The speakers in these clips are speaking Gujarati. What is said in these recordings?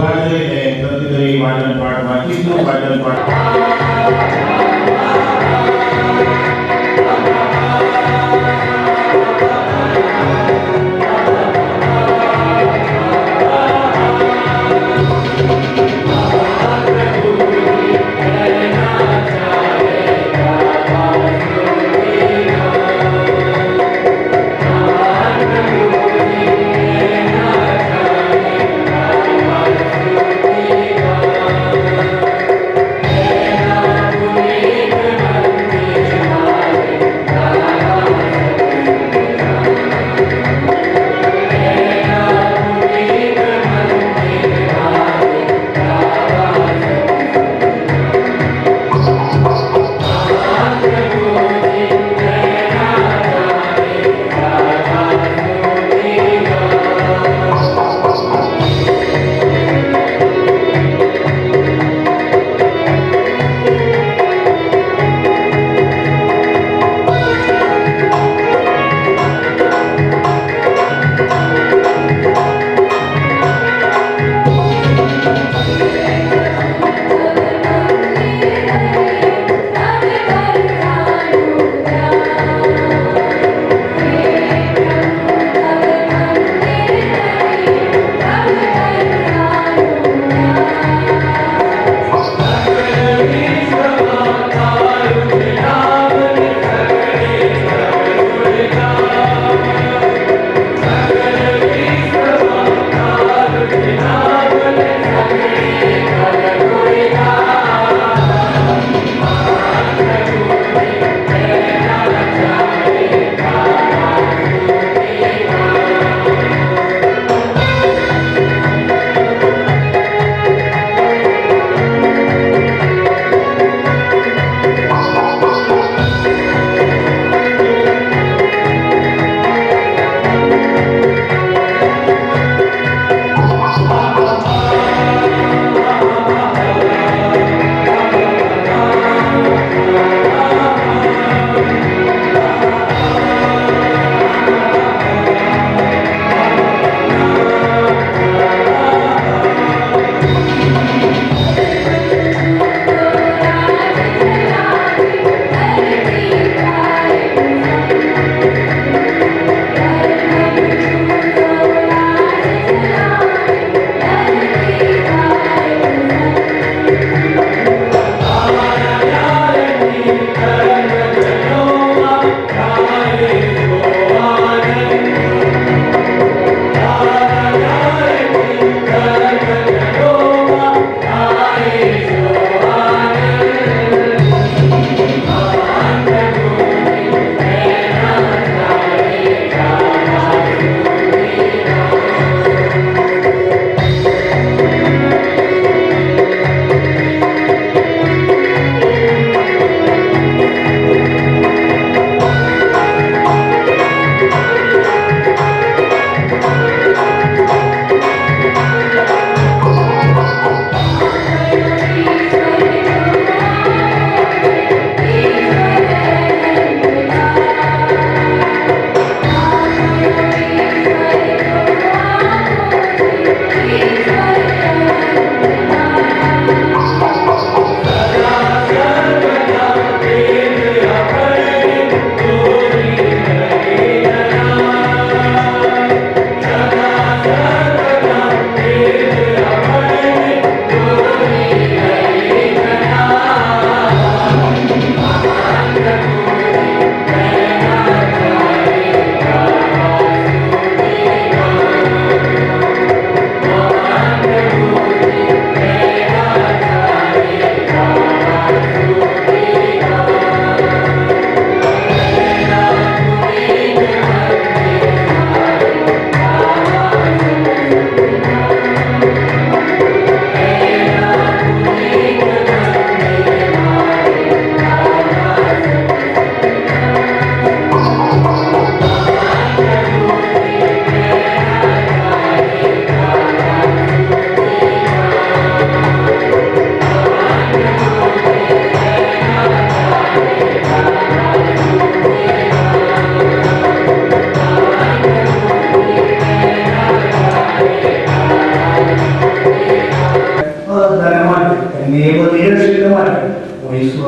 ઉભા રહીને પ્રતિક્રિયા વાદન પાઠ વાંચીશું. વાદન પાઠ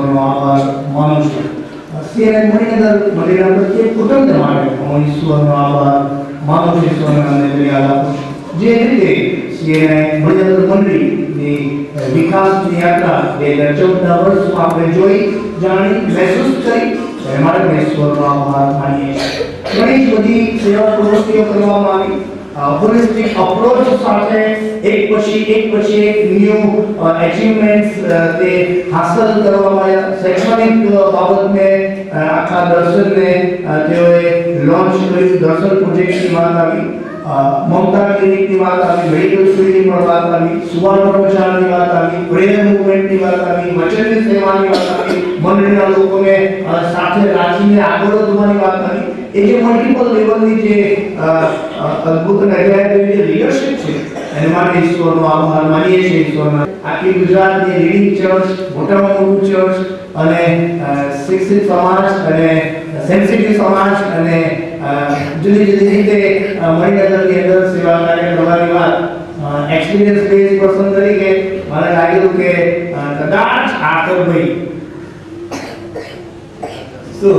ઈશ્વરનો આભાર માનું છું. CNN મણિનગર મંદિરના પ્રત્યેક કુટુંબ માટે હું ઈશ્વરનો આભાર માનું છું, ઈશ્વરને ધન્યવાદ આપું છું. જે રીતે CNN મણિનગર મંડળીની વિકાસની યાત્રા 2014 વર્ષમાં આપણે જોઈ, જાણી, મહેસૂસ કરી, એ માટે ઈશ્વરનો આભાર માનીએ છીએ. ઘણી બધી સેવા પ્રવૃત્તિઓ કરવામાં આવી. હોલિસ્ટિક અપ્રોચ સાથે એક પછી એક ન્યૂ અચીવમેન્ટ્સ તે હાંસલ કરવામાં આવ્યા. શૈક્ષણિક બાબતને આખા દર્શનને તેઓએ લોન્ચ કર્યું. દર્શન પ્રોજેક્ટની વાત આવી, મમતા ક્લિનિકની વાત આવી, મેડિકલ સ્કૂલની પણ વાત આવી, સુવર્ણ પ્રચારની વાત આવી, પ્રેયર મૂવમેન્ટની વાત આવી, વચનની સેવાની વાત આવી, મંડળીના લોકોને સાથે રાખીને આગળ વધવાની વાત આવી. એ જે મલ્ટિપલ લેવલની જે અદ્ભુત અને અદ્ભુત લીડરશિપ છે એને માટે ઈશ્વરનો આભાર માનીએ છીએ. ઈશ્વરના આખી ગુજરાતની લીડિંગ ચર્ચ, મોટામાં મોટું ચર્ચ અને શિક્ષિત સમાજ અને સેન્સિટિવ સમાજ અને જુદી જુદી રીતે મણિનગરની અંદર સેવા કાર્ય કરવાની વાત એક્સપિરિયન્સ બેઝ પર્સન તરીકે મને લાગ્યું કે કદાચ આખરભાઈ શું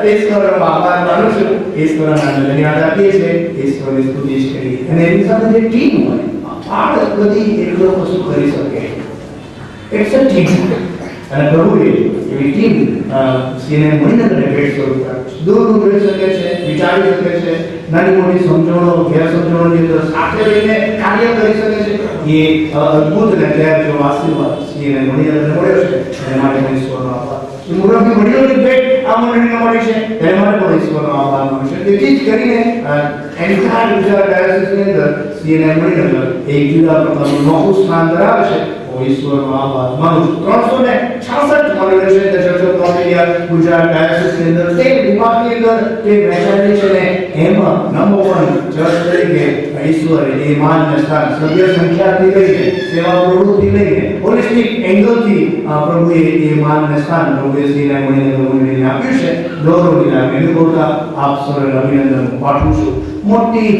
ઈશ્વરનો આભાર માનું છું, ઈશ્વરના ધન્યવાદ આપીએ છીએ, ઈશ્વરની સ્તુતિ કરીએ. અને એની સાથે જે ટીમ હોય આ બધી એટલો કશું કરી શકે. It's a team. અને પ્રભુએ એવી ટીમ CNN મણિનગરને ભેટ સ્વરૂપ આપી છે. દૂર જોઈ શકે છે, વિચારી શકે છે, નાની મોટી સમજણો ગેરસમજણોની અંદર સાથે રહીને કાર્ય કરી શકે છે. એ અદ્ભુત અને ત્યારે જો આશીર્વાદ CNN મણિનગરને મળ્યો છે એના માટે ઈશ્વરનો આભાર. મુરબ્બી વડીલોની ભેટ આ મંડળીને મળી છે એના માટે પણ ઈશ્વરનો આભાર માનું છું. તેથી જ કરીને એન્ટાયર ગુજરાત ડાયોસિસની અંદર CNN મણિનગર એક જુદા પ્રકારનું નવું સ્થાન ધરાવે છે. ઈશ્વરનો આભાર માનું છું. 366 મંડળીઓ છે The Church of North India Gujarat ડાયોસિસની અંદર. તે વિભાગની અંદર તે વહેંચાયેલી છે ને એમાં નંબર 1 ચર્ચ તરીકે ઈશ્વરે એ માનને સ્થાન સભ્ય સંખ્યાથી લઈને સેવા પ્રવૃત્તિ લઈને હોલિસ્ટિક એંગલથી પ્રભુએ એ માનને સ્થાન પ્રભુએ શ્રીને મણિનગરને આપ્યું છે. ગૌરવની લાગણી અનુભવતા આપ સૌને અભિનંદન પાઠવું છું. મોટી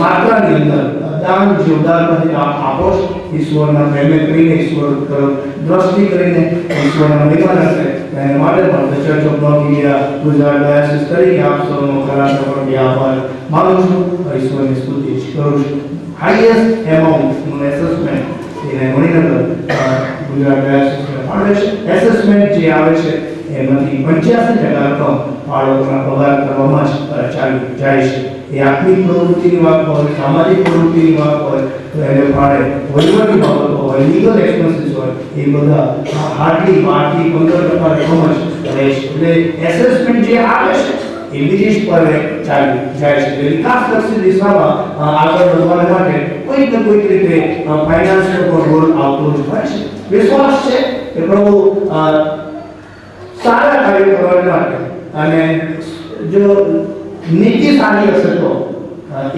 માત્રાની અંદર દાન જે ઉદારતાથી આપ આપો છો, ઈશ્વરના પ્રેમે કરીને, ઈશ્વર તરફ દ્રષ્ટિ કરીને ઈશ્વરના મહિમા હશે એના માટે પણ The Church of North India Gujarat ડાયોસિસ તરીકે આપ સૌનો ખરા તરફથી આભાર માનું છું, ઈશ્વરની સ્તુતિ કરું છું. હાઈએસ્ટ એમાઉન્ટનું એસેસમેન્ટ એને મણિનગર ગુજરાત ડાયોસિસને મળે છે. એસેસમેન્ટ જે આવે છે એમાંથી 85% રકમ બાળકોના પગાર કરવામાં જ ચાલી જાય છે. એ આત્મિક પ્રવૃત્તિની વાત હોય, સામાજિક પ્રવૃત્તિની વાત હોય તો એને ફાળે વહીવટી બાબતો હોય, લીગલ એક્સપેન્સીસ હોય, એ બધા હાર્ડલી 12 થી 15% રકમ જ રહે છે. એટલે એસેસમેન્ટ જે આવે છે એ બીજી પર ચાલી જાય છે. એટલે વિકાસલક્ષી દિશામાં આગળ વધવા માટે કોઈક ને કોઈક રીતે ફાઇનાન્શિયલ પણ રોલ આવતો જ હોય છે. વિશ્વાસ છે કે પ્રભુ સારા કાર્યો કરવા માટે અને જો નીતિ સારી હશે તો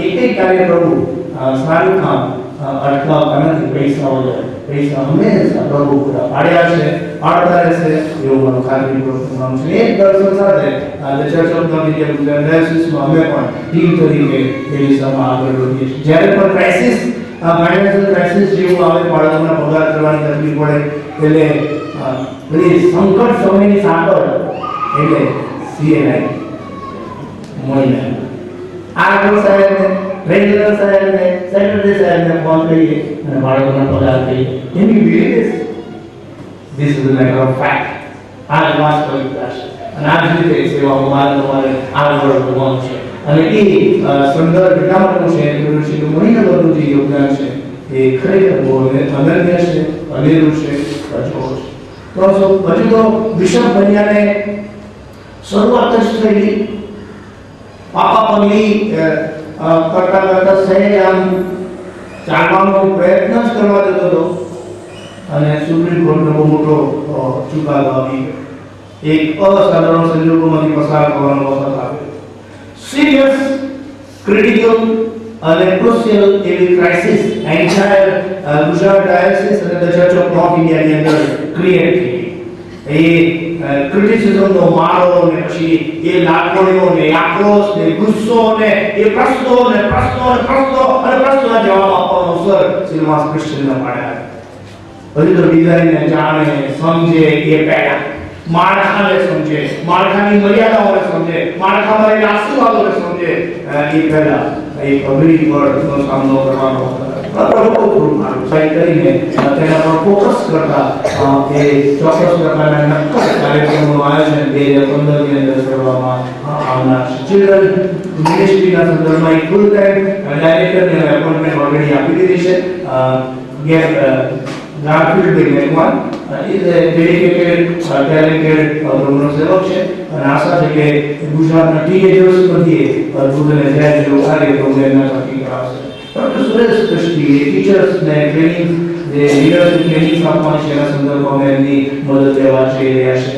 એક કાર્ય પ્રભુ સારું કામ અટકાવતા નથી. પૈસા હંમેશા પ્રભુ પૂરા પાડ્યા છે, પાડતા રહેશે એવું મારું ખાતરીપૂર્વક માનું છું. એક દર્શન સાથે The Church of North India Gujarat ડાયોસિસમાં અમે પણ ટીમ તરીકે એ દિશામાં આગળ વધીએ છીએ. જ્યારે પણ ક્રાઇસિસ, ફાઇનાન્શિયલ ક્રાઇસિસ જેવું આવે, બાળકોના પગાર કરવાની તકલીફ પડે, એટલે બધી સંકટ સમયની સાંકળ એટલે CNI મળીને આગળ સાહેબને, રેગ્યુલર સાહેબને, સેક્રેટરી સાહેબને ફોન કરીએ અને બાળકોના પગાર કરીએ. Can you believe this? This is a matter of fact. આ જ વાસ્તવિકતા છે અને આ જ રીતે સેવામાં મારે તમારે આગળ વધવાનું છે. અને એ સંદર્ભ એટલા માટે છે કે મહિનાનું જે યોગદાન છે એ ખરેખર બહુ અનન્ય છે, અનેરું છે, અજોડ છે. તો હજુ તો બિશપ બન્યાને શરૂઆત જ થઈ. પાપા પગલી કરતા સહેજ આમ ચાલવાનો પ્રયત્ન જ કરવા દેતો હતો અને સુપ્રીમ કોર્ટનો બહુ મોટો ચુકાદો આવી ગયો. એક અસાધારણ સંજોગોમાંથી પસાર થવાનો વખત આવ્યો. સિરિયસ, ક્રિટિકલ અને ક્રુશિયલ એવી ક્રાઇસિસ એન્ટાયર ગુજરાત ડાયોસિસ અને The Church of North India ની અંદર ક્રિએટ થઈ. એ ક્રિટિસિઝમનો મારો ને પછી એ લાગણીઓ ને આક્રોશ ને ગુસ્સો ને એ પ્રશ્નોના જવાબ આપવાનો અવસર સિલ્વાસ ક્રિશ્ચનને મળ્યા. હજી તો ડિઝાઇનને જાણે સમજે એ પહેલા માળખાને સમજે, માળખાની મર્યાદાઓને સમજે, માળખામાં રહેલા આશીર્વાદોને સમજે એ પહેલા એક અઘરી પડનો સામનો કરવાનો કરીને તેના પર ફોકસ કરતા એ ચોક્કસ પ્રકારના નક્કર કાર્યક્રમોનું આયોજન 2015 ની અંદર કરવામાં આવનાર છે. ચિલ્ડ્રન મિનિસ્ટ્રીના સંદર્ભમાં એક ફૂલ ટાઈમ ડાયરેક્ટરની એપોઇન્ટમેન્ટ ઓલરેડી આપી દીધી છે. Garfield Begwan is a dedicated, talented પ્રમુખ સેવક છે અને આશા છે કે ગુજરાતના ટીનેજર્સ પ્રત્યે ગુરુને જ્યારે જો કાર્યક્રમ એમના થકી કરાવશે. ડોક્ટર સુરેશ કૃષ્ટી ટીચર્સને ટ્રેનિંગ જે લીડરશિપ ટ્રેનિંગ આપવાની છે એના સંદર્ભમાં એમની મદદ લેવા જઈ રહ્યા છે.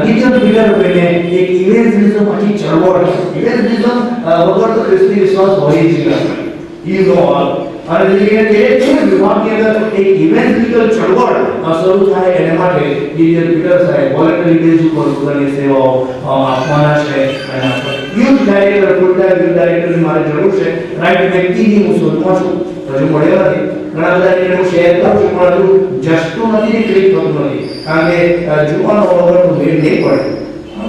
ગીચર પીટર બેને એક ઇવેન્જલિઝમ આખી ચળવળ, ઇવેન્જલિઝમ વગર તો ખ્રિસ્તી વિશ્વાસ હોય જ નહીં. યુ નો ઓલ અને જે વિભાગની અંદર એક ઇવેન્જલિકલ ચળવળ શરૂ થાય એના માટે ગીચર પીટર સાહેબ વોલન્ટરી બેઝ ઉપર પોતાની સેવાઓ આપવાના છે. Youth director, full time youth ડાયરેક્ટરની મારે જરૂર છે. રાઈટ વ્યક્તિની હું શોધમાં છું, હજુ મળ્યો નથી. ઘણા બધા એને હું શેર કરું છું પણ હજુ જસ્તું નથી ને ક્લિક થતું નથી કારણ કે જુવાનો વગર તો ભેટ નહીં પડે.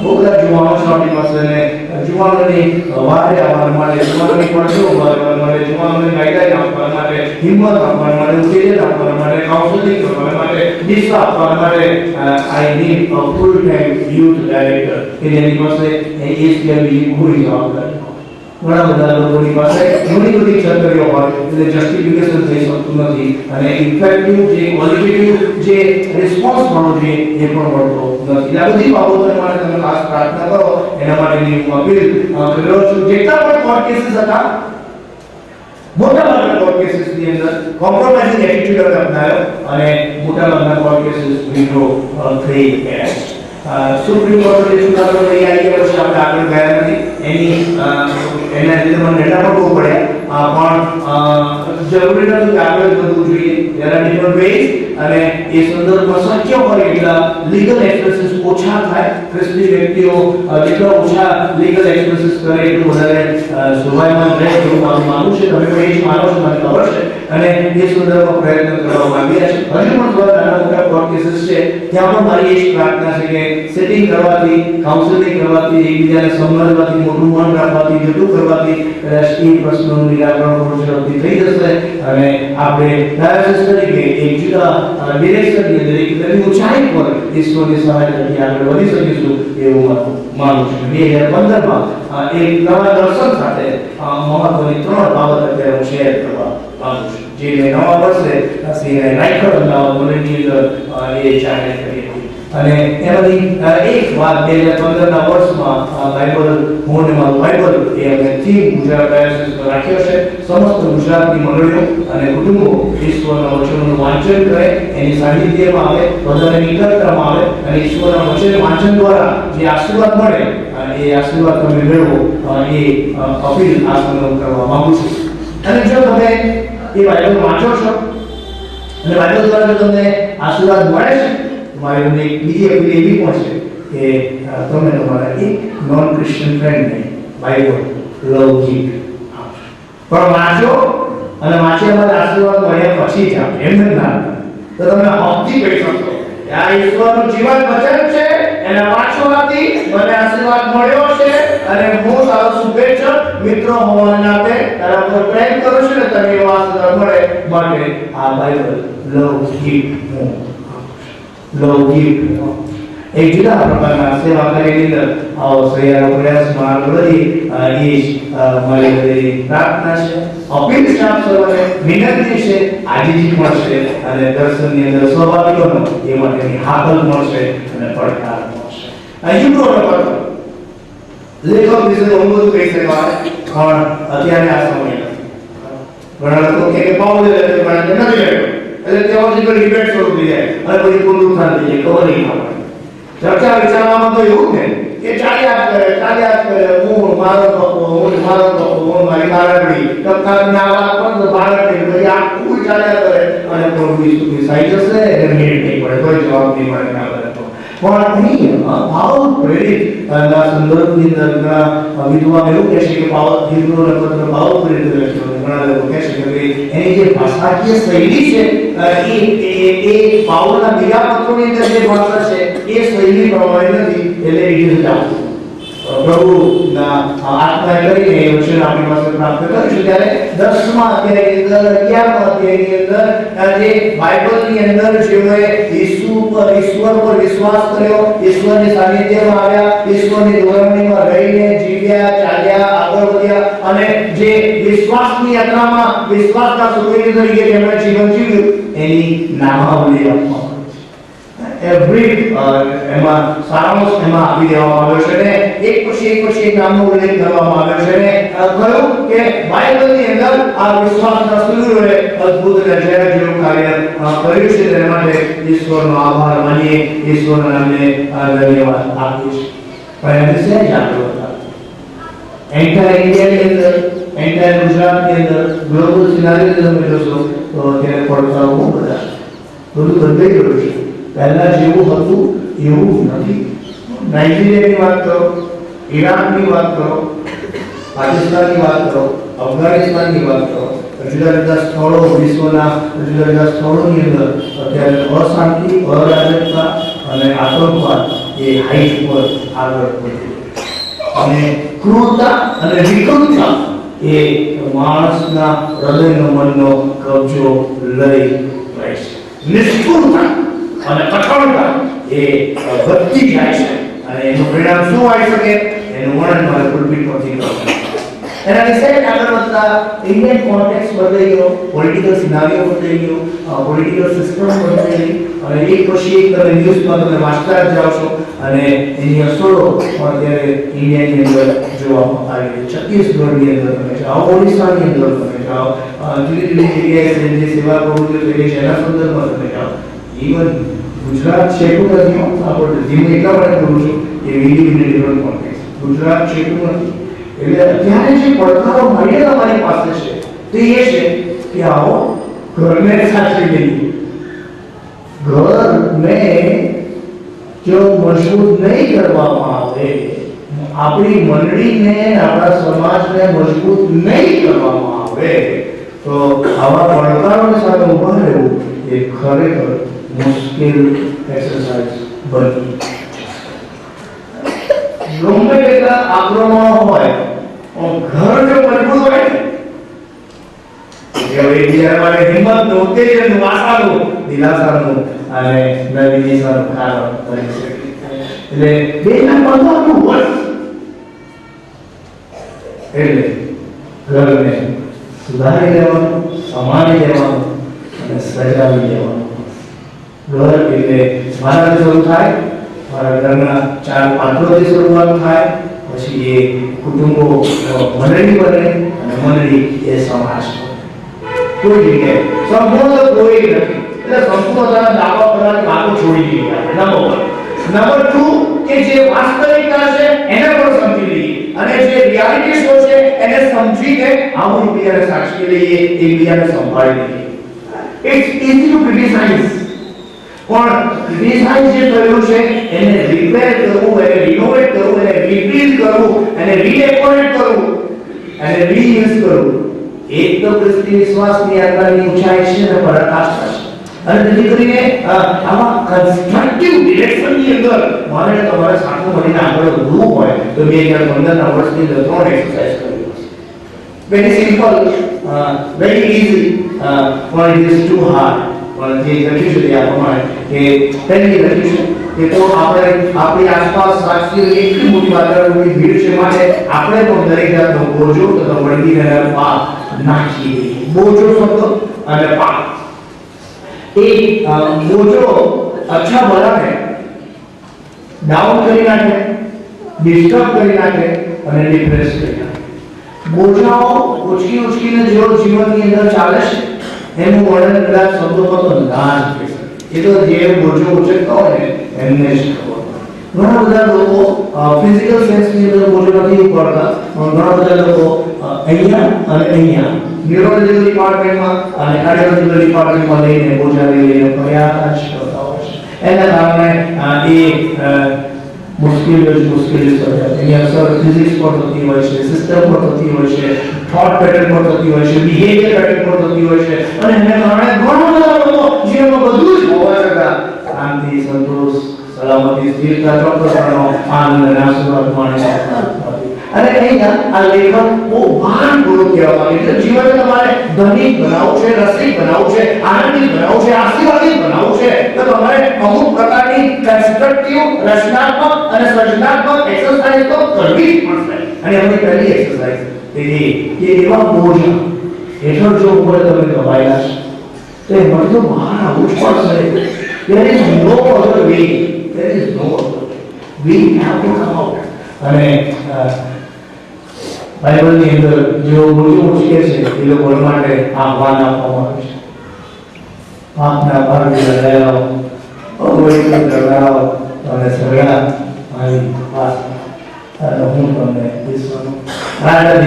બહુ બધા જુવાનો છે આપણી પાસે ને જુવાનોની વારે આવવા માટે, જુવાનોની પડછો ઉભારવા માટે, જુવાનોને ગાઈડલાઈન આપવા માટે, હિંમત આપવા માટે, ઉત્તેજન આપવા માટે, કાઉન્સેલિંગ કરવા માટે, દિશા આપવા માટે I need a full time youth director કે જેની પાસે એ સિવાય બીજી કોઈ જવાબદારી. ઘણા બધા લોકોની પાસે ઘણી બધી છતરીઓ હોય એટલે જસ્ટિફિકેશન થઈ શકતું નથી અને ઇફેક્ટિવ જે ક્વોલિટેટિવ જે રિસ્પોન્સ મળવો જોઈએ એ પણ મળતો નથી. આ બધી બાબતો માટે તમે ખાસ પ્રાર્થના કરો એના માટેની હું અપીલ કર્યો છું. જેટલા પણ કોર્ટ કેસીસ હતા મોટાભાગના કોર્ટ કેસીસની અંદર કોમ્પ્રોમાઇઝિંગ એટીટ્યુડ અપનાવ્યો અને મોટાભાગના કોર્ટ કેસીસ વિડ્રો થઈ ગયા. સુપ્રીમ કોર્ટે ચુકાદો લઈ આવી વર્ષે આપણે આગળ ગયા નથી એના લીધે મને ડેટા પણ બહુ પડ્યા પણ જરૂરી નથી કે આગળ વધવું જોઈએ. there are different ways અને એ સંદર્ભમાં શક્ય હોય એટલા લીગલ એક્સપ્રેસીસ ઓછા થાય. ખ્રિસ્તી વ્યક્તિઓ જેટલા ઓછા લીગલ એક્સપ્રેસીસ કરે એટલું વધારે શોભાયમાન રહે એવું મારું માનવું છે. તમે પણ એ જ માનો છો મને ખબર છે અને એ સંદર્ભમાં પ્રયત્ન કરવામાં આવ્યા છે. હજુ પણ થોડા નાના મોટા કોર્ટ કેસીસ છે ત્યાં પણ મારી એ જ પ્રાર્થના છે કે સેટિંગ કરવાથી, કાઉન્સેલિંગ કરવાથી, એકબીજાને સમજવાથી, મોટું મન રાખવાથી, જતું કરવાથી એ પ્રશ્નોનું નિરાકરણ થોડું ઝડપથી થઈ જશે અને આપણે ડાયોસિસ તરીકે એક જુદા ડિરેક્શનની અંદર એક નવી ઊંચાઈ પર ઈશ્વરની સહાયતાથી આગળ વધી શકીશું એવું માનું છું. 2015માં એક નવા દર્શન સાથે મહત્વની 3 બાબત અત્યારે હું શેર કરવા માંગુ છું જે મેં નવા વર્ષે શ્રી રાયખડ અમદાવાદ બોલેટની અંદર એ જાહેર કરી હતી અને એમાંથી એક વાત 2015ના વર્ષમાં બાઇબલ હું અને મારું બાઇબલ એ અમે થીમ ગુજરાત ડાયોસિસ રાખ્યો છે. સમસ્ત ગુજરાતની મંડળીઓ અને કુટુંબો ઈશ્વરના વચનોનું વાંચન કરે, એની સાનિધ્યમાં આવે, બધાને નિકટતામાં આવે અને ઈશ્વરના વચન વાંચન દ્વારા જે આશીર્વાદ મળે એ આશીર્વાદ તમે મેળવો એ અપીલ આ સંદર્ભ કરવા માંગુ છું. અને જો તમે એ બાઇબલ વાંચો છો અને બાઇબલ દ્વારા જો તમને આશીર્વાદ મળે છે મારી તમને એક બીજી અપીલ એવી પણ છે કે તમે તમારા એક નોન ક્રિશ્ચિયન ફ્રેન્ડને બાઇબલ લવ ગીફ્ટ આપો પણ વાંચો અને વાંચ્યા બાદ આશીર્વાદ મળ્યા પછી જ આપો એમ જ ના તો તમે હકથી કહી શકો આ ઈશ્વરનું જીવન વચન છે એના વાંચવાથી મને આશીર્વાદ મળ્યો છે અને હું તારો શુભેચ્છક મિત્ર હોવાના નાતે તારા પર પ્રેમ કરું છું ને તને એવો આશીર્વાદ મળે માટે આ બાઇબલ લવ ગીફ્ટ હું લવ ગીફ્ટ એક જુદા પ્રકારના સેવા કાર્યની અંદર આવો સહિયારો પ્રયાસમાં આગળ વધી એ જ મારી બધી પ્રાર્થના છે, અપીલ છે આપ સૌને, વિનંતી છે, આજીજી પણ છે અને દર્શનની અંદર સહભાગીઓનો એ માટેની હાકલ પણ છે અને પડકાર પણ છે. યુટ્યુબ પર લેખક વિશે બહુ બધું કહી શકાય પણ અત્યારે આ સમય ઘણા લોકો કે પાઉલ લેખક ઘણા નથી લેખક એટલે theological debate શરૂ થઈ જાય અને પછી પુનરુત્થાન થઈ જાય ખબર નહીં પડે. ચર્ચા વિચારવામાં તો એવું ને કે ચાલ્યા કરે હું મારો મારી બાળકડી તબકાની આ વાત પર તો બાળકડી પછી આ કોઈ ચાલ્યા કરે અને કોઈ સુધી સાઈ જશે એટલે મિનિટ નહીં પડે કોઈ જવાબ નહીં મળે ના કરે તો પણ અહીં ભાવ પ્રેરિત ના સંદર્ભની અંદર વિદ્વાન એવું કહે છે કે હિબ્રુઓનો પત્ર ભાવ પ્રેરિત લખ્યો ઘણા લોકો કહે છે શકે. એની જે ભાષાકીય શૈલી છે એ પાઉલના બીજા પત્રોની અંદર જે ભાષા છે એ શૈલી પ્રમાણે નથી, એટલે it is doubt. પ્રભુના આત્મા કરીને એ વચન આપણી પાસે પ્રાપ્ત કરીશું ત્યારે 10મા અધ્યાયની અંદર 11મા અધ્યાયની અંદર જે બાઇબલની અંદર જેઓએ ઈશ્વર પર વિશ્વાસ કર્યો, ઈશ્વરની સાનિધ્યમાં આવ્યા, ઈશ્વરની ધોરણીમાં રહીને જીવ્યા, ચાલ્યા, આગળ વધ્યા અને જે વિશ્વાસની યાત્રામાં વિશ્વાસના સુરવીર તરીકે જેમણે જીવન જીવ્યું એની નામાવલી આપવામાં એવરી એમાં સારાંશ એમાં આપી દેવામાં આવ્યો છે ને એક પછી એક નામનો ઉલ્લેખ કરવામાં આવ્યો છે ને કહ્યું કે બાઇબલની અંદર આ વિશ્વાસના સુરવીરોએ અદ્ભુત અને અજાયબ જેવું કાર્ય કર્યું છે. તેના માટે ઈશ્વરનો આભાર માનીએ, ઈશ્વરના નામને ધન્યવાદ આપીએ છીએ. પણ એમને સહેજ આગળ હતા એન્ટાયર ઇન્ડિયાની અંદર, એન્ટાયર ગુજરાતની અંદર ગ્લોબલ સિનારીઓ તમે જોશો તો અત્યારે પડકારો બહુ બધા બધું બદલાઈ ગયું છે. પહેલા જેવું હતું એવું નથી. નાઇજીરિયાની વાત કરો, ઈરાનની વાત કરો, પાકિસ્તાનની વાત કરો, અફઘાનિસ્તાનની વાત કરો, જુદા જુદા સ્થળો વિશ્વના જુદા જુદા સ્થળોની અંદર અત્યારે અશાંતિ, અરાજકતા અને આતંકવાદ એ હાઈટ પર આગળ વધી અને ક્રૂરતા અને વિકૃતતા એ માણસના હૃદયનો મનનો કબજો લઈ રહી છે. નિષ્ઠુરતા અને કઠોરતા એ વધતી જાય છે અને એનું પરિણામ શું આવી શકે એનું વર્ણન મારે પુલપિટ પરથી કરવું. એના વિશે આગળ વધતા ઇન્ડિયન કોન્ટેક્સ્ટ બદલાઈ ગયો, પોલિટિકલ સિનારીઓ બદલાઈ ગયો, પોલિટિકલ સિસ્ટમ બદલાઈ ગઈ અને એક પછી એક તમે ન્યૂઝમાં તમે વાંચતા જ જાઓ છો અને એની અસરો અત્યારે ઇન્ડિયાની અંદર જોવામાં આવી રહી છે. છત્તીસગઢની અંદર તમે જાઓ, ઓડિશાની અંદર તમે જાઓ, જુદી જુદી જગ્યાએ જે સેવા પ્રવૃત્તિઓ થઈ રહી છે એના સંદર્ભમાં તમે જાઓ. ઇવન ગુજરાત છેટું નથી, આપણે ધીમે એટલા માટે કરું છું કે video in different context Gujarat છેટું નથી. એટલે અત્યારે જે પડકારો મળીને તમારી પાસે છે તે એ છે કે આવો ઘરને સાચવી લઈએ. ઘરને જો મજબૂત નહીં કરવામાં આવે, આપણી મંડળીને, આપણા સમાજને મજબૂત નહીં કરવામાં આવે તો આવા પડકારોની સામે ઊભા રહેવું એ ખરેખર મુશ્કેલ એક્સરસાઇઝ બની. ગમે તેટલા આક્રમણો હોય ઘર જો મજબૂત હોય ને જે એકબીજા માટે હિંમતનું, ઉત્તેજનનું, આશાનું, દિલાસાનું અને નવી દિશાનું કારણ બની શકે. એટલે બેના બંધાનું વર્ષ એટલે ઘરને સુધારી લેવાનું, સંભાળી લેવાનું અને સજાવી લેવાનું. ઘર એટલે મારા શરૂ થાય, મારા ઘરના 4 પાત્રોથી શરૂઆત થાય, પછી એ કુટુંબો મંડળી બને અને મંડળી એ સમાજ બને. કોઈ જગ્યાએ સંપૂર્ણ કોઈ નથી, એટલે સંપૂર્ણતાના દાવા કરવાની વાતો છોડી દીધી આપણે. નંબર 2 કે જે વાસ્તવિકતા છે એને પણ સમજી લઈએ અને જે રિયાલિટી શો છે એને સમજીને આવું એકબીજાને સાચવી લઈએ, એકબીજાને સંભાળી લઈએ. ઇટ્સ ઇઝી ટુ ક્રિટિસાઇઝ, પણ ક્રિટિસાઇઝ જે કર્યું છે એને રિપેર કરવું, એને રિનોવેટ કરવું, એને રિબિલ્ડ કરવું, એને રીડેકોરેટ કરવું અને રીયુઝ કરવું એક તો ક્રિસ્તી વિશ્વાસની યાત્રાની ઊંચાઈ છે અને પરાકાષ્ઠા છે. અને જેથી કરીને આમાં કન્સ્ટ્રક્ટિવ ડિરેક્શનની અંદર મારે તમારે સાથે મળીને આગળ વધવું હોય તો 2015ના વર્ષની અંદર 3 એક્સરસાઇઝ કરવી પડશે. વેરી સિમ્પલ, વેરી ઇઝી, પણ ઇટ ઇઝ ટુ હાર્ડ. પણ જે લખ્યું છે તે આ પ્રમાણે કે પહેલી લખ્યું છે કે તો આપણે આપણી આસપાસ સાચી એટલી મોટી માત્રાની ભીડ છે માટે આપણે પણ દરેક જાતનો બોજો તથા વળગી રહેલા પાપ નાખી દઈએ. બોજો શબ્દ અને પાપ એ બોજો અચ્છા ભલાને ડાઉન કરી નાખે, ડિસ્ટર્બ કરી નાખે અને ડિપ્રેસ કરી નાખે. બોજાઓ ઉચકીને જેવો જીવનની અંદર ચાલે છે એનું વર્ણન કદાચ શબ્દોમાં તો ના જ કહી શકે. એ તો જે બોજો ઉચકતા હોય ને એમને જ ખબર. ઘણા બધા લોકો ફિઝિકલ સેન્સની અંદર બોજો નથી ઉપાડતા, પણ ઘણા બધા લોકો અહીંયા અને અહીંયા ન્યુરોલોજીકલ ડિપાર્ટમેન્ટમાં અને કાર્ડિયોલોજીકલ ડિપાર્ટમેન્ટમાં લઈને બોજા લઈને પ્રયાસ કરતા હોય છે. એના કારણે એ મુશ્કેલી સર્જાય. એની અસર ફિઝિક્સ પર થતી હોય છે, સિસ્ટમ પર થતી હોય છે, થોટ પેટર્ન પર થતી હોય છે, બિહેવિયર પેટર્ન પર થતી હોય છે, અને એને કારણે ઘણા બધા લોકો જીવનમાં બધું જ હોવા છતાં શાંતિ, સંતોષ, સલામતી, સ્થિરતા, ચોક્કસપણો, આનંદ અને આશીર્વાદ માણી શકતા નથી. અને અહીંયા આ લેખક બહુ ભારપૂર્વક કહેવા માંગે છે જીવનને તમારે ધનિક બનાવવું છે, રસિક બનાવવું છે, આનંદિત બનાવવું છે, આશીર્વાદિત બનાવવું છે તો તમારે અમુક પ્રકારની કન્સ્ટ્રક્ટિવ, રચનાત્મક અને સર્જનાત્મક એક્સરસાઇઝ તો કરવી જ પડશે. અને એમની પહેલી એક્સરસાઇઝ એ કે એવા બોજ હેઠળ જો ઉપર તમે દબાયેલા છે તો એમાં તો બહાર આવવું જ પડશે. There is no other way. There is no other way. We have to come out. અને બાઇબલની અંદર જેઓ બોજો મૂકે છે એ લોકો માટે આહ્વાન આપવામાં આવે છે. પાપના ભાગે લડાયો, અવૈધ લડાયો અને સગળા મારી પાસે અને હું તમને વિશ્વનો રાજ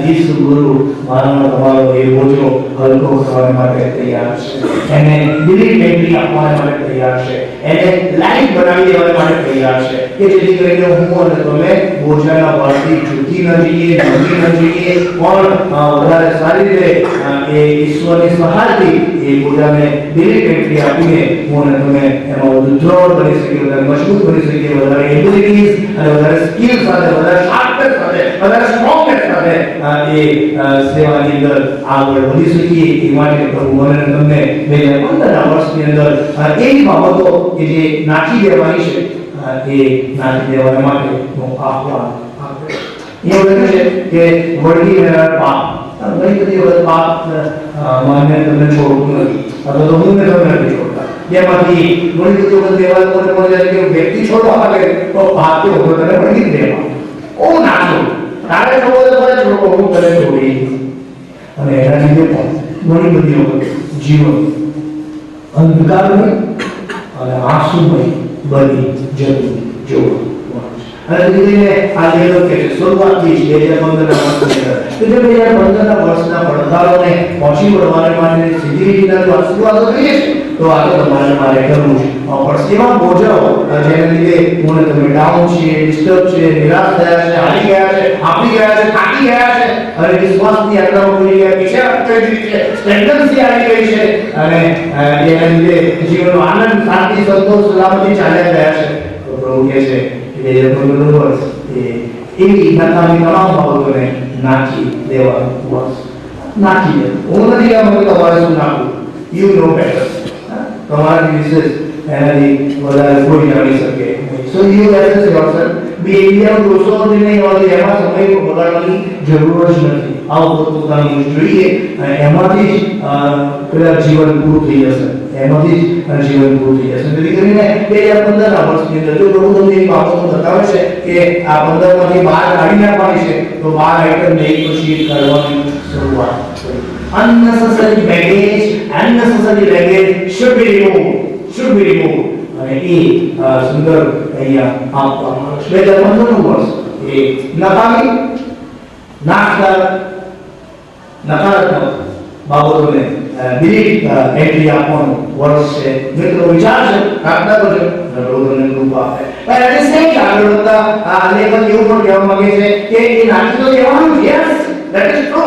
ઈસુ ગુરુ માનવ તમારો એ બોજો હલકો કરવા માટે તૈયાર છે. એને ડિલિટલી આપવા માટે તૈયાર છે. એને લાઈફ બનાવી દેવા માટે તૈયાર છે કે જેથી કરીને હું અને તમે બોજાના ભારથી છૂટી ન જઈએ, નમી ન જઈએ, પણ વધારે સારી રીતે એ ઈશ્વરની સહાયથી એ બોજાને ડિલિટલી આપીને હું અને તમે એમાં વધુ દ્રઢ બની શકીએ, વધારે મજબૂત બની શકીએ, વધારે એબિલિટીઝ અને વધારે સ્કિલ સાથે, વધારે શાર્પનેસ સાથે, વધારે સ્ટ્રોંગનેસ સાથે એ સેવાની અંદર આગળ વધી શકીએ. એ માટે પ્રભુ મને અને તમને 2015ના વર્ષની અંદર એવી બાબતો કે જે નાખી દેવાની છે એ નાખી દેવા માટે હું આહ્વાન આપું. એવું લખ્યું છે કે વળગી રહેનાર પાપ ઘણી બધી વખત પાપ મને તમને છોડતું નથી અથવા તો હું તમને નથી છોડતા. જેમાંથી ઘણી બધી વખત એવા લોકોને પણ જાય કે વ્યક્તિ છોડવા માંગે તો પાપ કે હું તને વળગી દેવા ઓ નાખો તારે છોડવો તો ભલે છોડવો, હું તને છોડી. અને એના લીધે પણ ઘણી બધી વખત જીવન અંધકારમય અને આંસુમય બની જતું જોવા મળે છે. અને ધીરે આ લેખક કહે છે શરૂઆતથી જ 2015ના વર્ષની અંદર કે જે 2015ના વર્ષના પડકારોને પહોંચી વળવાને માટે સીધી રીતના શરૂઆતો કરીએ છીએ તો આ તો તમારે મારે કરવું છે. પણ સેવા બોજાઓ જેના લીધે હું તમે ડાઉન છે, ડિસ્ટર્બ છે, નિરાશ થયા છે, હારી ગયા છે, આપી ગયા છે, થાકી ગયા છે અને વિશ્વાસની યાત્રામાં ભૂલી ગયા, પીછે કરી દીધી છે, સ્ટેન્ડર્સી આવી ગઈ છે અને એના લીધે જીવનનો આનંદ, શાંતિ, સંતોષ, સલામતી ચાલ્યા ગયા છે. તો પ્રભુ કહે છે કે 2015નું વર્ષ એ એવી નકામી તમામ બાબતોને નાખી દેવા વર્ષ. નાખી દે. હું નથી કહેવા કે તમારે શું નાખવું, યુ નો બેટર. તમારી વિશેષ એનાથી વધારે કોઈ જાણી શકે. So you assess yourself. Behaviour દોષોથી નહીં હોતી એમાં સમય બગાડવાની જરૂર જ નથી. આવું પોતપોતાનું જોઈએ અને એમાંથી જ પેલા જીવન પૂરું થઈ જશે. એમાંથી જ જીવન પૂરું થઈ જશે. તેથી કરીને 2015ના વર્ષની અંદર જો પ્રભુ તમને એક બાબતો બતાવે છે કે આ 15માંથી બહાર કાઢી નાખવાની છે તો 12 આઈટમ એક પછી એક કરવાની શરૂઆત કરી. Unnecessary baggage should be removed. અને એ સુંદર અહીંયા આપવામાં આવે છે. 2015નું વર્ષ એ નકામી, નકારાત્મક બાબતોને ડિલીટ એન્ટ્રી આપવાનું વર્ષ છે. મિત્રો વિચાર છે, પ્રાર્થના કરજો પ્રભુ તમને કૃપા આપે. પણ એને સેમ આગળ વધતા આ લેખક એવું પણ કહેવા માંગે છે કે એ નાખી તો દેવાનું, યસ ધેટ ઇઝ ટ્રુ,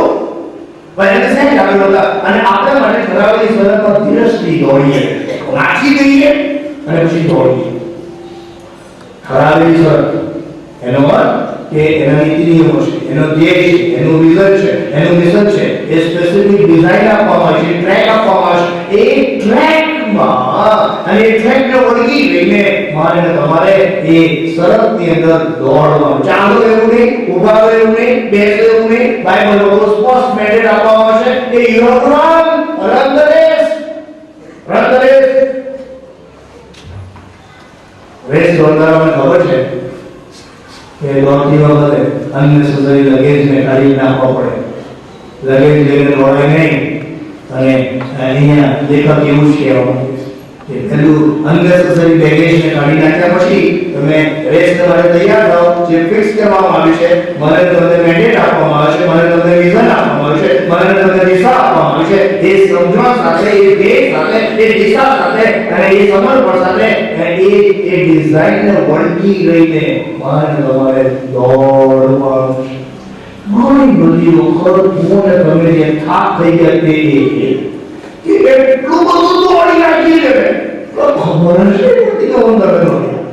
પણ એને સેમ આગળ વધતા અને આપણા માટે ઠરાવેલી શરતમાં ધીરજથી દોડીએ, નાખી દઈએ અને પછી દોડીએ. ઠરાવેલી શરત એનો અર્થ કે એના નીતિ નિયમો છે, એનો ધ્યેય છે, એનું વિઝન છે, એનું મિશન છે, એ સ્પેસિફિક ડિઝાઇન આપવામાં આવે છે, ટ્રેક આપવામાં આવે છે. એ ટ્રેકમાં અને એ ટ્રેકને વળગી રહીને મારે તમારે એ શરતની અંદર દોડવાનું. ચાલો એવું નહીં, ઊભા એવું નહીં, બેસો એવું નહીં. બાઇબલ લોકો સ્પષ્ટ મેન્ડેટ આપવામાં આવે છે કે you have to run the race. Race દોડનારાને ખબર છે કે દોડતી વખતે અનનેસેસરી લગેજને કાઢી નાખવા પડે. લગેજ લઈને દોડાય નહીં. અને અહીંયા લેખક એવું જ કહેવા માંગે છે કે પેલું અનનેસેસરી બેગેજને કાઢી નાખ્યા પછી તમે રેસ તમારે તૈયાર થાઓ. જે ફિક્સ કરવામાં આવ્યું છે, મને તમને મેન્ડેટ આપવામાં આવે છે, મને તમને વિઝન આપવામાં આવ્યું છે, મને તમને દિશા આપવામાં આવી છે. એ સમજણ સાથે, એ ધ્યેય સાથે, એ દિશા સાથે અને એ સમર્પણ સાથે એ ડિઝાઇનને વળગી રહીને મારે તમારે દોડવાનું છે. ઘણી બધી વખત હું અને તમે જે થાક થઈ ગયા તે કે એટલું બધું દોડી નાખી છે તો ખબર છે નથી કે હું તમે દોડ્યા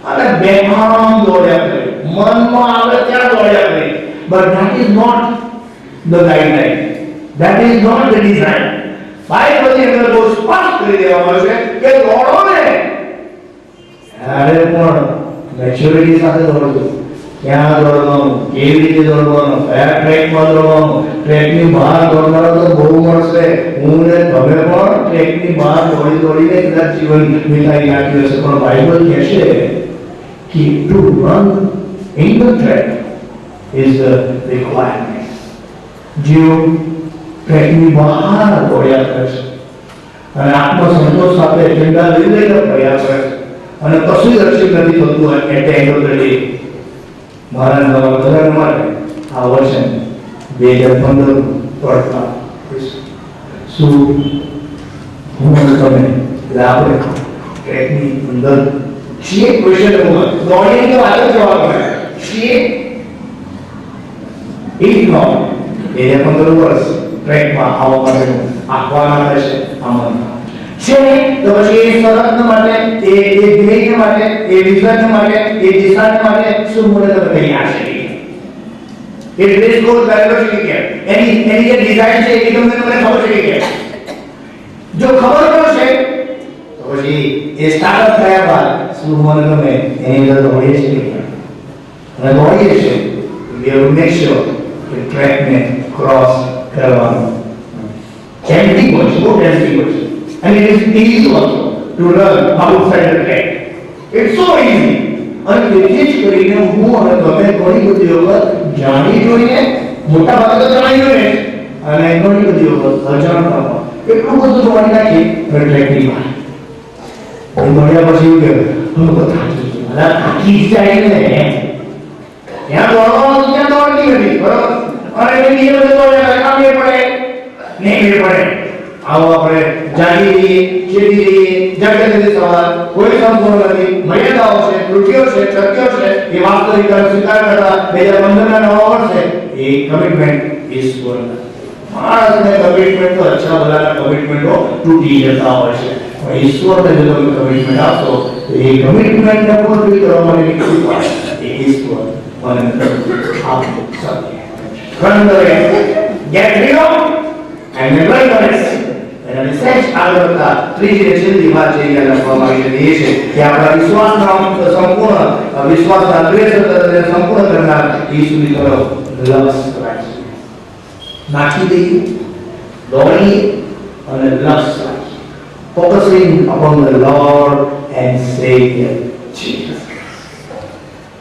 અને બેફામ દોડ્યા કરે, મનમાં આવે ત્યાં દોડ્યા કરે. But that is not the guideline. That is not the design. બાઇબલની અંદર બહુ સ્પષ્ટ કરી દેવામાં આવ્યું છે કે દોડો ને ત્યારે પણ મેચ્યોરિટી સાથે દોડજો. ક્યાં દોડવાનું, કેવી રીતે દોડવાનું, કયા ટ્રેકમાં દોડવાનું. ટ્રેકની બહાર દોડનારો તો બહુ મળશે. હું ને તમે પણ ટ્રેકની બહાર દોડીને કદાચ જીવન વિતાવી નાખ્યું હશે, પણ બાઇબલ કહેશે કે two run in the track is the requirement. જેઓ ટ્રેકની બહાર દોડ્યા કરે છે અને આત્મસંતોષ સાથે એજન્ડા લઈને પ્રયાસ કરે છે અને કશું દર્શિત નથી થતું at end of the day. મારા નવા બધા માટે આ વચન 2015 પડતા શું હું તમે એટલે આપણે ટ્રેકની અંદર છીએ. ક્વેશ્ચન દોડીને તો આગળ જવા મળે છીએ. If not, 15 વર્ષ ટ્રેકમાં આવવા માટેનું આપવાના રહેશે આમંત્રણ છે. તો પછી એ શરત માટે, એ ધ્યેય માટે, એ વિઝન માટે, એ દિશા માટે શું મને તમે તૈયાર છે? એ ડ્રેસ કોડ કરેલો છે કે એની જે ડિઝાઇન છે એ તમને ખબર છે કે જો ખબર પડશે તો પછી એ સ્ટાર્ટઅપ થયા બાદ શું મને તમે એની અંદર દોડીએ છીએ અને દોડીએ છીએ. We have to make sure track ને cross કરવાનું. Empty was, not empty was. And it is easy also to run outside the track. It's so easy. અને તેથી જ કરીને હું અને તમે ઘણી બધી વખત જાણી જોઈને, મોટા ભાગે તો જાણી જોઈને અને ઘણી બધી વખત અજાણતામાં એટલું બધું દોડી નાખી ટ્રેકની બહાર. દોડ્યા પછી એવું કહેવાય હું તો થાકી જાય ને ત્યાં દોડવાનું ત્યાં દોડતી નથી બરોબર. અને બીજી બધું દોડ્યા કામે પડે નહીં પડે. આવો આપણે જાગી રહીએ, ચેતી રહીએ, જગત સવાર કોઈ સંપૂર્ણ નથી. મર્યાદાઓ છે, ત્રુટિઓ છે, સત્યો છે. એ વાસ્તવિકતાનો સ્વીકાર કરતા 2015ના નવા વર્ષે એ કમિટમેન્ટ ઈશ્વર માણસને કમિટમેન્ટ તો અચ્છા ભલાના કમિટમેન્ટો તૂટી જતા હોય છે. પણ ઈશ્વરને જો તમે કમિટમેન્ટ આપશો તો એ કમિટમેન્ટને પૂરી કરવા માટે કૃપા એ ઈશ્વર મને આપો શકે. Get rid of and never rest. અને સેજ આગળતા ત્રીજી છેલ્લી વાત છે એ લખવામાં આવી છે એ છે કે આપણા વિશ્વાસના સંપૂર્ણ વિશ્વાસના દ્વેષને સંપૂર્ણ કરનાર ઈસુની તરફ લક્ષ રાખીએ. નાખી દઈએ, દોડીએ અને લક્ષ રાખીએ. Focusing upon the Lord and Savior Jesus.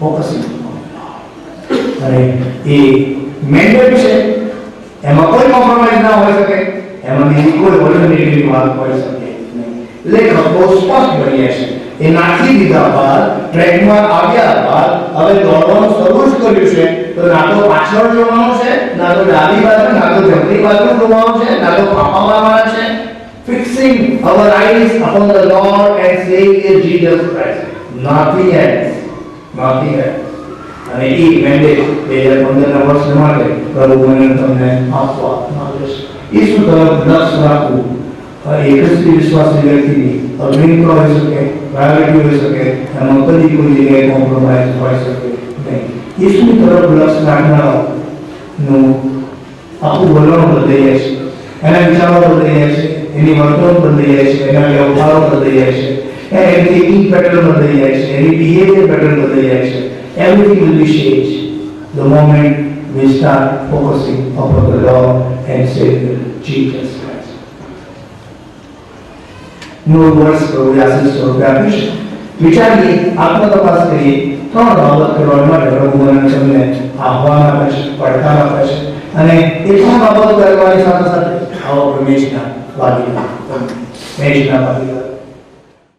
Focusing upon the Lord. અને એ મેન્ડેટ છે, એમાં કોઈ કોમ્પ્રોમાઇઝ ના હોઈ શકે, એમાં બીજી કોઈ ઓલ્ટરનેટિવ વાત હોઈ શકે નહીં. લેખક બહુ સ્પષ્ટ બન્યા છે. એ નાખી દીધા બાદ, ટ્રેકમાં આવ્યા બાદ હવે દોડવાનું શરૂ જ કર્યું છે. તો ના તો પાછળ જોવાનું છે, ના તો ડાબી બાજુ, ના તો જમણી બાજુ જોવાનું છે, ના તો પાપા મારવાના છે. Fixing our eyes upon the Lord and Savior Jesus Christ. Nothing else. Nothing else. અને એ મેન્ડેટ 2015ના વર્ષ માટે પ્રભુ મને તમને આપવા માંગે છે. ઈસુ તરફ લક્ષ રાખવું એ ખ્રિસ્તી વિશ્વાસી વ્યક્તિની અગ્નિ હોઈ શકે, પ્રાયોરિટી હોઈ શકે, એમાં કદી કોઈ જગ્યાએ કોમ્પ્રોમાઇઝ હોઈ શકે નહીં. ઈસુની તરફ લક્ષ રાખનારનું આખું વલણ બદલાઈ જાય છે, એના વિચારો બદલાઈ જાય છે, એની વર્તણૂક બદલાઈ જાય છે, એના વ્યવહારો બદલાઈ જાય છે, એની થિંકિંગ પેટર્ન બદલાઈ જાય છે, એની બિહેવિયર પેટર્ન બદલાઈ જાય છે. Everything will be changed the moment we start focusing upon the Lord and Savior Jesus Christ. નો વર્ષ પ્રભુ આશીષ સ્વરૂપે આપીશ. વિચારીએ, આત્મતપાસ કરીએ, 3 બાબત કરવા માટે પ્રભુ મને તમને આહ્વાન આપે છે, પડકાર આપે છે. અને એ 3 બાબત કરવાની સાથે સાથે આવો મેષના વાગીના